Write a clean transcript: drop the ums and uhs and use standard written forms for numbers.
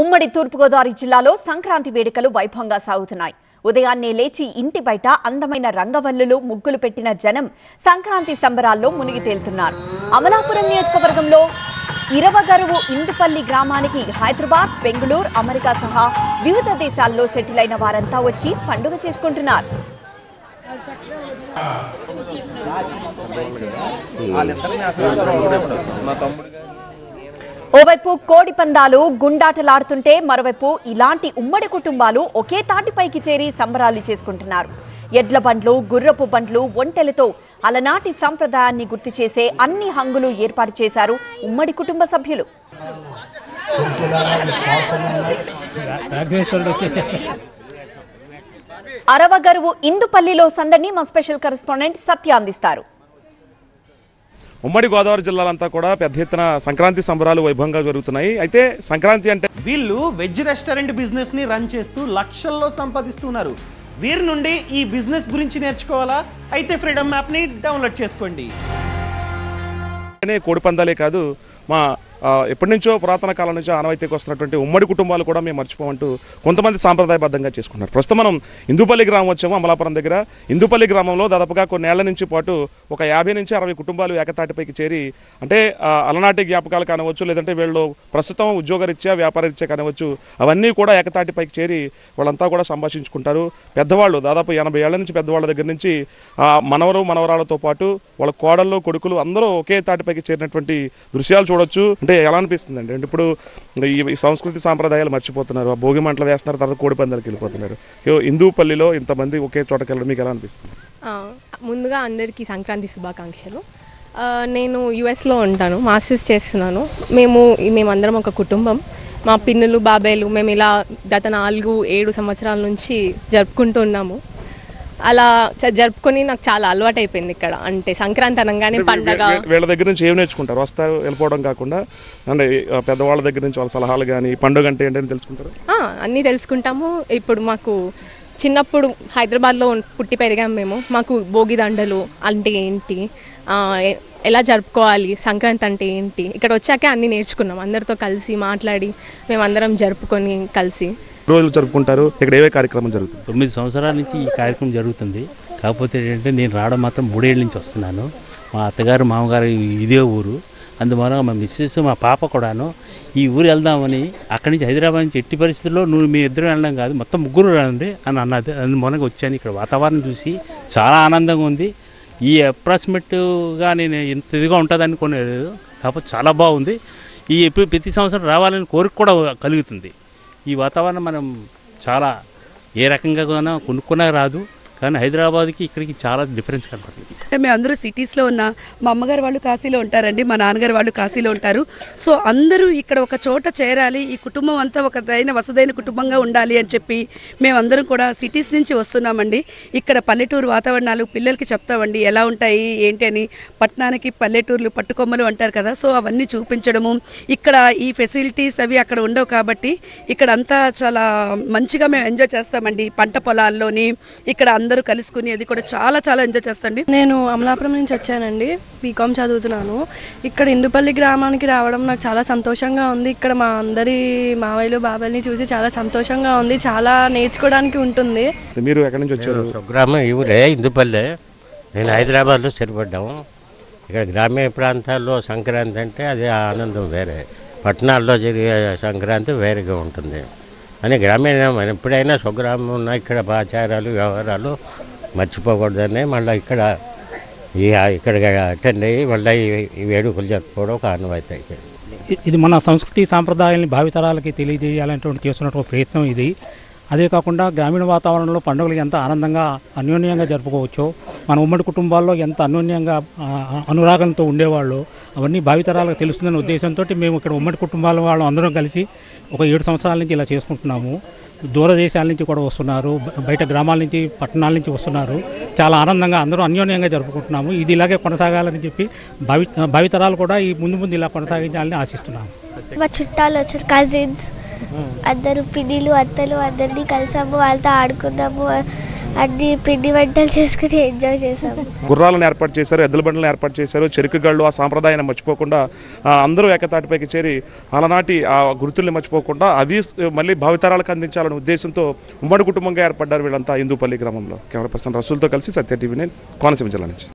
ఉమ్మడి తూర్పుగోదావరి జిల్లాలో సంక్రాంతి వేడుకలు వైభవంగా సాగుతున్నాయి. ఉదయాన్నే లేచి ఇంటి బయట అందమైన రంగవల్లులు ముగ్గులు పెట్టిన జనం సంక్రాంతి సంబరాల్లో మునిగి తేలుతున్నారు. అమలాపురం నియోజకవర్గంలో ఇరవగరువు ఇందుపల్లి గ్రామానికి హైదరాబాద్, బెంగళూరు, అమెరికా సహా వివిధ దేశాల్లో సెటిల్ అయిన వారంతా వచ్చి పండుగ చేసుకుంటున్నారు. ఓవైపు కోడి పందాలు గుండాటలాడుతుంటే మరోవైపు ఇలాంటి ఉమ్మడి కుటుంబాలు ఒకే తాటిపైకి చేరి సంబరాలు చేసుకుంటున్నారు. ఎడ్ల బండ్లు, గుర్రపు బండ్లు, ఒంటెలతో అలనాటి సంప్రదాయాన్ని గుర్తు చేసే అన్ని హంగులు ఏర్పాటు చేశారు ఉమ్మడి కుటుంబ సభ్యులు. అరవగరువు ఇందుపల్లిలో సందడిని మా స్పెషల్ కరెస్పాండెంట్ సత్య అందిస్తారు. ఉమ్మడి గోదావరి జిల్లాలంతా కూడా పెద్ద ఎత్తున సంక్రాంతి సంబరాలు వైభవంగా జరుగుతున్నాయి. అయితే సంక్రాంతి అంటే వీళ్ళు వెజ్ రెస్టారెంట్ బిజినెస్ ని రన్ చేస్తూ లక్షల్లో సంపాదిస్తున్నారు. వీరి నుండి ఈ బిజినెస్ గురించి నేర్చుకోవాలా? అయితే ఫ్రీడమ్ యాప్ ని డౌన్లోడ్ చేసుకోండి. కోడి పందాలే కాదు, మా ఎప్పటి నుంచో పురాతన కాలం నుంచో ఆనవాయితీకి వస్తున్నటువంటి ఉమ్మడి కుటుంబాలు కూడా మేము మర్చిపోమంటూ కొంతమంది సాంప్రదాయబద్ధంగా చేసుకున్నారు. ప్రస్తుతం మనం ఇందుపల్లి గ్రామం వచ్చాము. అమలాపురం దగ్గర ఇందుపల్లి గ్రామంలో దాదాపుగా కొన్నేళ్ల నుంచి పాటు ఒక 50 నుంచి 60 కుటుంబాలు ఏకతాటిపైకి చేరి, అంటే అలనాటి జ్ఞాపకాలు కానివచ్చు, లేదంటే వీళ్ళు ప్రస్తుతం ఉద్యోగరీత్యా వ్యాపారరీత్యా కానివచ్చు, అవన్నీ కూడా ఏకతాటిపైకి చేరి వాళ్ళంతా కూడా సంభాషించుకుంటారు. పెద్దవాళ్ళు దాదాపు 80 ఏళ్ల నుంచి పెద్దవాళ్ళ దగ్గర నుంచి మనవరు మనవరాలతో పాటు వాళ్ళ కోడళ్ళు కొడుకులు అందరూ ఒకే తాటిపైకి చేరినటువంటి దృశ్యాలు చూడొచ్చు. అంటే ఎలా అనిపిస్తుంది అంటే ఇప్పుడు ఈ సంస్కృతి సాంప్రదాయాలు మర్చిపోతున్నారు, భోగి మంటలు వేస్తున్నారు, తర్వాత కోడి పందాలకు వెళ్ళిపోతున్నారు. ఇందుపల్లిలో ఇంతమంది ఒకే చోటకి వెళ్ళడం మీకు ఎలా అనిపిస్తుంది? ముందుగా అందరికీ సంక్రాంతి శుభాకాంక్షలు. నేను యుఎస్లో ఉంటాను, మాస్టర్స్ చేస్తున్నాను. మేమందరం ఒక కుటుంబం. మా పిన్నులు, బాబాయ్లు మేము ఇలా గత 4-7 సంవత్సరాల నుంచి జరుపుకుంటూ ఉన్నాము. అలా జరుపుకొని నాకు చాలా అలవాటు అయిపోయింది ఇక్కడ. అంటే సంక్రాంతి అనగానే పండగ. వీళ్ళ దగ్గర నుంచి ఏం నేర్చుకుంటారు? వస్తారు వెళ్ళిపోవడం కాకుండా అంటే పెద్దవాళ్ళ దగ్గర నుంచి వాళ్ళ సలహాలు కానీ పండుగ అంటే ఏంటని తెలుసుకుంటారు? అన్నీ తెలుసుకుంటాము. ఇప్పుడు మాకు చిన్నప్పుడు హైదరాబాద్లో పుట్టి పెరిగాము మేము. మాకు భోగి దండలు అంటే ఏంటి, ఎలా జరుపుకోవాలి, సంక్రాంతి అంటే ఏంటి, ఇక్కడ వచ్చాకే అన్నీ నేర్చుకున్నాం. అందరితో కలిసి మాట్లాడి మేమందరం జరుపుకొని కలిసి రోజులు జరుపుకుంటారు. ఇక్కడ ఏవే కార్యక్రమం జరుగుతుంది? 9 సంవత్సరాల నుంచి ఈ కార్యక్రమం జరుగుతుంది. కాకపోతే ఏంటంటే నేను రావడం మాత్రం 3 ఏళ్ళ నుంచి వస్తున్నాను. మా అత్తగారు మామగారు ఇదే ఊరు. అందువల్ల మా మిస్సెస్ మా పాప కూడాను ఈ ఊరు వెళ్దామని అక్కడి నుంచి హైదరాబాద్ నుంచి ఎట్టి పరిస్థితుల్లో మీ ఇద్దరు వెళ్ళడం కాదు, మొత్తం ముగ్గురు రండి అని అన్నది. అందుమూలంగా వచ్చాను. ఇక్కడ వాతావరణం చూసి చాలా ఆనందంగా ఉంది. ఈ అప్రాక్సిమేట్గా నేను ఇంత ఇదిగా ఉంటుంది అనుకోలేదు, కాకపోతే చాలా బాగుంది. ప్రతి సంవత్సరం రావాలని కోరిక కూడా కలుగుతుంది. ఈ వాతావరణం మనం చాలా ఏ రకంగా కొనుక్కున్నా రాదు, కానీ హైదరాబాద్కి ఇక్కడికి చాలా డిఫరెన్స్ కనపడుతుంది. మేము అందరూ సిటీస్లో ఉన్న మా అమ్మగారు వాళ్ళు కాశీలో ఉంటారండి, మా నాన్నగారు వాళ్ళు కాశీలో ఉంటారు. సో అందరూ ఇక్కడ ఒక చోట చేరాలి, ఈ కుటుంబం అంతా ఒక వసదైన కుటుంబంగా ఉండాలి అని చెప్పి మేమందరం కూడా సిటీస్ నుంచి వస్తున్నామండి. ఇక్కడ పల్లెటూరు వాతావరణాలు పిల్లలకి చెప్తామండి ఎలా ఉంటాయి ఏంటి అని. పట్టణానికి పల్లెటూర్లు పట్టుకొమ్మలు అంటారు కదా, సో అవన్నీ చూపించడము. ఇక్కడ ఈ ఫెసిలిటీస్ అవి అక్కడ ఉండవు కాబట్టి ఇక్కడ అంతా చాలా మంచిగా మేము ఎంజాయ్ చేస్తామండి. పంట పొలాల్లోని ఇక్కడ అందరూ కలుసుకుని అది కూడా చాలా చాలా ఎంజాయ్ చేస్తాండి. నేను అమలాపురం నుంచి వచ్చానండి, బీకామ్ చదువుతున్నాను. ఇక్కడ ఇందుపల్లి గ్రామానికి రావడం నాకు చాలా సంతోషంగా ఉంది. ఇక్కడ మా అందరి మావయ్యలు బాబాయ్ని చూసి చాలా సంతోషంగా ఉంది, చాలా నేర్చుకోవడానికి ఉంటుంది. మీరు ఎక్కడి నుంచి వచ్చారు? స్వగ్రామం ఈ ఊరే ఇందుపల్లి. నేను హైదరాబాద్లో స్థిరపడ్డాము. ఇక్కడ గ్రామీణ ప్రాంతాల్లో సంక్రాంతి అంటే అది ఆనందం వేరే, పట్టణాల్లో జరిగే సంక్రాంతి వేరేగా ఉంటుంది అని గ్రామీణ ఎప్పుడైనా స్వగ్రామం ఉన్న ఇక్కడ ఆచారాలు వ్యవహారాలు మర్చిపోకూడదని మళ్ళీ ఇక్కడ అటెండ్ అయ్యి మళ్ళీ ఈ వేడుకలు జరుపుకోవడం ఒక ఆనవాయితీ అయిపోయింది. ఇది మన సంస్కృతి సాంప్రదాయాలని భావితరాలకి తెలియజేయాలనేటువంటి చేస్తున్నటువంటి ప్రయత్నం ఇది. అదే కాకుండా గ్రామీణ వాతావరణంలో పండుగలు ఎంత ఆనందంగా అన్యోన్యంగా జరుపుకోవచ్చో, మన ఉమ్మడి కుటుంబాల్లో ఎంత అన్యోన్యంగా అనురాగంతో ఉండేవాళ్ళు అవన్నీ భావితరాలకు తెలుస్తుందనే ఉద్దేశంతో మేము ఇక్కడ ఉమ్మడి కుటుంబాల వాళ్ళు అందరం కలిసి ఒక 7 సంవత్సరాల నుంచి ఇలా చేసుకుంటున్నాము. దూరదేశాల నుంచి కూడా వస్తున్నారు, బయట గ్రామాల నుంచి పట్టణాల నుంచి వస్తున్నారు. చాలా ఆనందంగా అందరూ అన్యోన్యంగా జరుపుకుంటున్నాము. ఇది ఇలాగే కొనసాగాలని చెప్పి భావితరాలు కూడా ఈ ముందు ఇలా కొనసాగించాలని ఆశిస్తున్నాము. మా చుట్టాలు వచ్చారు, కజిన్స్ అందరూ, పిన్నిలు, అత్తలు అందరినీ కలిసాము, వాళ్ళతో ఆడుకున్నాము. అది పిండి వంటలు చేసుకుని ఎంజాయ్ చేసాము. గుర్రాలను ఏర్పాటు చేశారు, ఎద్దుల బండ్లను ఏర్పాటు చేశారు, చెరుకుగళ్ళు ఆ సాంప్రదాయాన్ని మర్చిపోకుండా అందరూ ఏకతాటిపైకి చేరి అలనాటి ఆ గుర్తుల్ని మర్చిపోకుండా అవి మళ్ళీ భావితరాలకు అందించాలనే ఉద్దేశంతో ఉమ్మడి కుటుంబంగా ఏర్పడ్డారు వీళ్ళంతా ఇందుపల్లి గ్రామంలో. కెమెరా పర్సన్ రసూల్తో కలిసి సత్య టీవీ 9 కోనసీమ జిల్లా నుంచి.